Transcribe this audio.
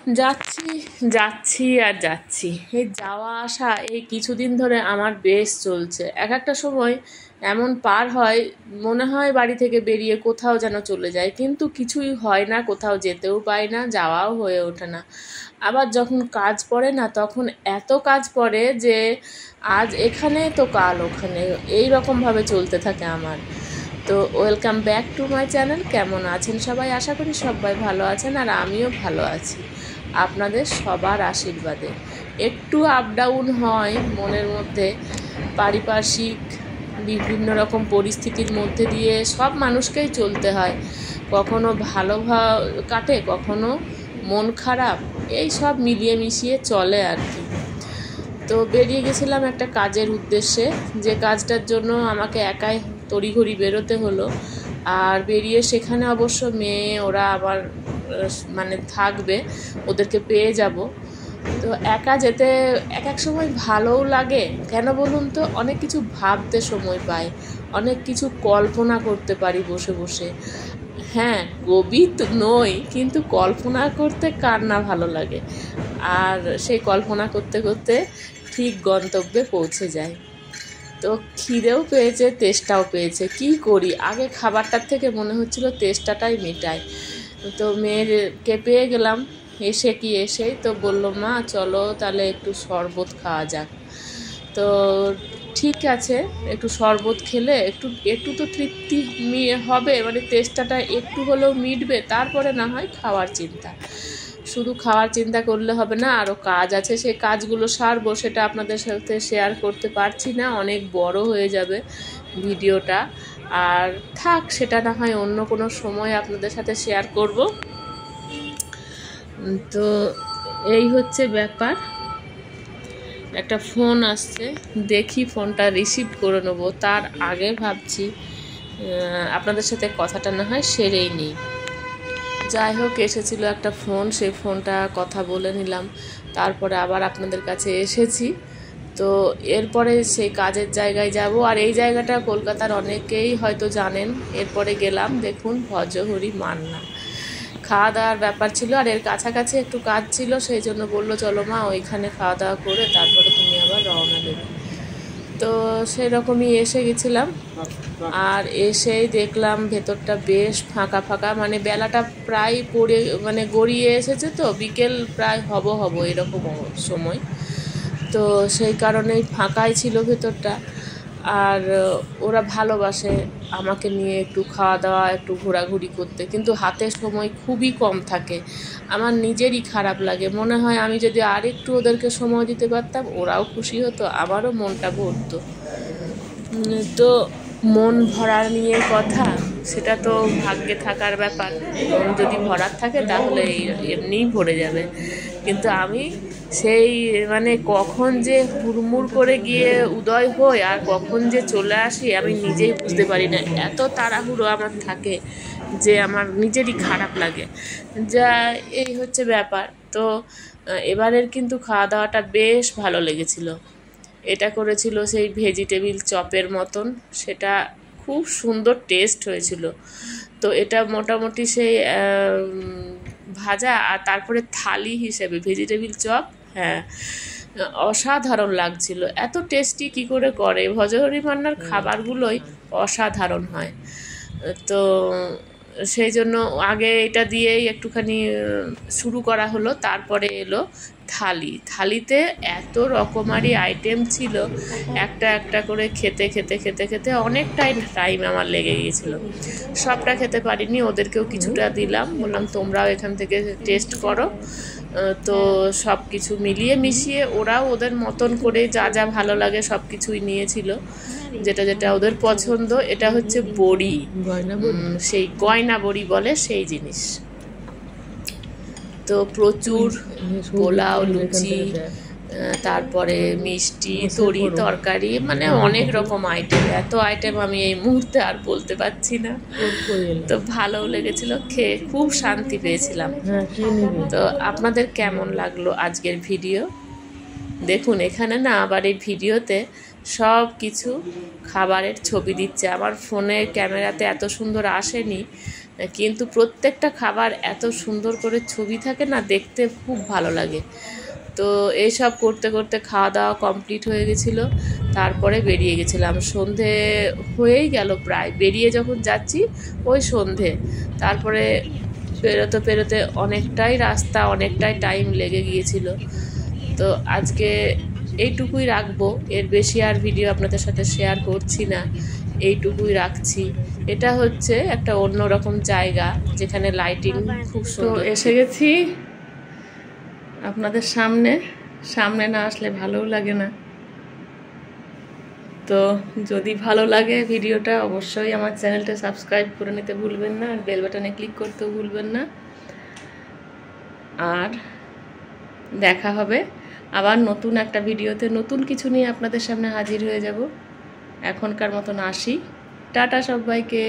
যাচ্ছি যাচ্ছি আর যাচ্ছি, এই যাওয়া আসা এই কিছুদিন ধরে আমার বেশ চলছে। এক একটা সময় এমন পার হয়, মনে হয় বাড়ি থেকে বেরিয়ে কোথাও যেন চলে যায়, কিন্তু কিছুই হয় না, কোথাও যেতেও পাই না, যাওয়াও হয়ে ওঠে না। আবার যখন কাজ পড়ে না, তখন এত কাজ পড়ে যে আজ এখানে তো কাল ওখানে, এই রকমভাবে চলতে থাকে আমার। তো welcome back to my channel. কেমন আছেন সবাই? আশা করি সবাই ভালো আছেন, আর আমিও ভালো আছি আপনাদের সবার আশীর্বাদে। একটু আপ ডাউন হয় মনের মধ্যে, পারিপার্শ্বিক বিভিন্ন রকম পরিস্থিতির মধ্যে দিয়ে সব মানুষকেই চলতে হয়। কখনো ভালো কাটে, কখনো মন খারাপ, এই সব মিলিয়ে মিশিয়ে চলে আর কি। তো বেরিয়ে গেছিলাম একটা কাজের উদ্দেশ্যে, যে কাজটার জন্য আমাকে একাই তড়িঘড়ি বেরোতে হলো। আর বেরিয়ে সেখানে অবশ্য মেয়ে ওরা আবার মানে থাকবে, ওদেরকে পেয়ে যাব। তো একা যেতে এক এক সময় ভালোও লাগে, কেন বলুন তো? অনেক কিছু ভাবতে সময় পাই, অনেক কিছু কল্পনা করতে পারি বসে বসে। হ্যাঁ, কবি তো নই, কিন্তু কল্পনা করতে কার না ভালো লাগে। আর সেই কল্পনা করতে করতে ঠিক গন্তব্যে পৌঁছে যায়। তো খিদেও পেয়েছে, তেষ্টাও পেয়েছে, কি করি? আগে খাবারটার থেকে মনে হচ্ছিল তেষ্টাটাই মেটাই। তো মেয়েরকে পেয়ে গেলাম, এসেই তো বললো, মা চলো তাহলে একটু শরবত খাওয়া যাক। তো ঠিক আছে, একটু শরবত খেলে একটু একটু তো তৃপ্তি হবে, মানে তেষ্টাটা একটু হলেও মিটবে, তারপরে না হয় খাওয়ার চিন্তা। শুধু খাওয়ার চিন্তা করলে হবে না, আরও কাজ আছে, সেই কাজগুলো সারবো, সেটা আপনাদের সাথে শেয়ার করতে পারছি না, অনেক বড় হয়ে যাবে ভিডিওটা। আর থাক, সেটা না হয় অন্য কোনো সময় আপনাদের সাথে শেয়ার করব। তো এই হচ্ছে ব্যাপার। একটা ফোন আসছে, দেখি ফোনটা রিসিভ করে নেবো, তার আগে ভাবছি আপনাদের সাথে কথাটা না হয় সেরেই নিই। যাই হোক, এসেছিল একটা ফোন, সেই ফোনটা কথা বলে নিলাম, তারপরে আবার আপনাদের কাছে এসেছি। তো এরপরে সেই কাজের জায়গায় যাব। আর এই জায়গাটা কলকাতার অনেকেই হয়তো জানেন। এরপরে গেলাম, দেখুন, ভজহরি মান্না। খাওয়া দাওয়ার ব্যাপার ছিল, আর এর কাছাকাছি একটু কাজ ছিল, সেই জন্য বললো চলো মা ওইখানে খাওয়া দাওয়া করে তারপরে তুমি আবার রওনা দেবে। তো সেরকমই এসে গেছিলাম। আর এসেই দেখলাম ভেতরটা বেশ ফাঁকা ফাঁকা, মানে বেলাটা প্রায় পড়ে মানে গড়িয়ে এসেছে, তো বিকেল প্রায় হব এরকম সময়। তো সেই কারণেই ফাঁকাই ছিল ভেতরটা। আর ওরা ভালোবাসে আমাকে নিয়ে একটু খাওয়া দাওয়া, একটু ঘোরাঘুরি করতে, কিন্তু হাতে সময় খুবই কম থাকে। আমার নিজেরই খারাপ লাগে, মনে হয় আমি যদি আর একটু ওদেরকে সময় দিতে পারতাম, ওরাও খুশি হতো, আমারও মনটা ভরতো। তো মন ভরা নিয়ে কথা, সেটা তো ভাগ্যে থাকার ব্যাপার। মন যদি ভরার থাকে তাহলে এমনিই ভরে যাবে, কিন্তু আমি সেই মানে কখন যে হুড়মুড় করে গিয়ে উদয় হই আর কখন যে চলে আসি আমি নিজেই বুঝতে পারি না। এত তাড়াহুড়ো আমার থাকে যে আমার নিজেরই খারাপ লাগে। যা এই হচ্ছে ব্যাপার। তো এবারের কিন্তু খাওয়া দাওয়াটা বেশ ভালো লেগেছিল। এটা করেছিল সেই ভেজিটেবিল চপের মতন, সেটা খুব সুন্দর টেস্ট হয়েছিল। তো এটা মোটামুটি সেই ভাজা, আর তারপরে থালি হিসেবে ভেজিটেবিল চপ, হ্যাঁ, অসাধারণ লাগছিল। এত টেস্টি কি করে করে, ভজহরি মান্নার খাবারগুলোই অসাধারণ হয়। তো সেই জন্য আগে এটা দিয়েই একটুখানি শুরু করা হলো, তারপরে এলো থালিতে এত রকমারি আইটেম ছিল, একটা একটা করে খেতে খেতে খেতে খেতে অনেকটাই টাইম আমার লেগে গিয়েছিল। সবটা খেতে পারিনি, ওদেরকেও কিছুটা দিলাম, বললাম তোমরাও এখান থেকে টেস্ট করো। তো সব কিছু মিলিয়ে মিশিয়ে ওরাও ওদের মতন করে যা যা ভালো লাগে সব কিছুই নিয়েছিল, যেটা যেটা ওদের পছন্দ। এটা হচ্ছে বড়ি, সেই গয়না বড়ি বলে সেই জিনিস। তো প্রচুর পোলাও, লুচি, তারপরে মিষ্টি, তরকারি, মানে অনেক রকম আইটেম। এত আইটেম আমি এই মুহূর্তে আর বলতে পারছি না। তো ভালোও লেগেছিল, খেয়ে খুব শান্তি পেয়েছিলাম। তো আপনাদের কেমন লাগলো আজকের ভিডিও? দেখুন এখানে না আবার এই ভিডিওতে সব কিছু খাবারের ছবি দিচ্ছে। আমার ফোনের ক্যামেরাতে এত সুন্দর আসেনি, কিন্তু প্রত্যেকটা খাবার এত সুন্দর করে ছবি থাকে না, দেখতে খুব ভালো লাগে। তো এইসব করতে করতে খাওয়া দাওয়া কমপ্লিট হয়ে গেছিলো, তারপরে বেরিয়ে গেছিলাম। সন্ধে হয়েই গেল প্রায়, বেরিয়ে যখন যাচ্ছি ওই সন্ধে। তারপরে পেরোতে পেরোতে অনেকটাই রাস্তা, অনেকটাই টাইম লেগে গিয়েছিল। তো আজকে এইটুকুই রাখবো, এর বেশি আর ভিডিও আপনাদের সাথে শেয়ার করছি না, এইটুকুই রাখছি। এটা হচ্ছে একটা অন্যরকম জায়গা যেখানে লাইটিং খুব সুন্দর। এসে গেছি আপনাদের সামনে, সামনে না আসলে ভালোও লাগে না। তো যদি ভালো লাগে ভিডিওটা, অবশ্যই আমার চ্যানেলটা সাবস্ক্রাইব করে নিতে ভুলবেন না, আর বেল বাটনে ক্লিক করতেও ভুলবেন না। আর দেখা হবে আবার নতুন একটা ভিডিওতে, নতুন কিছু নিয়ে আপনাদের সামনে হাজির হয়ে যাব। এখনকার মতন আসি, টাটা সবাইকে।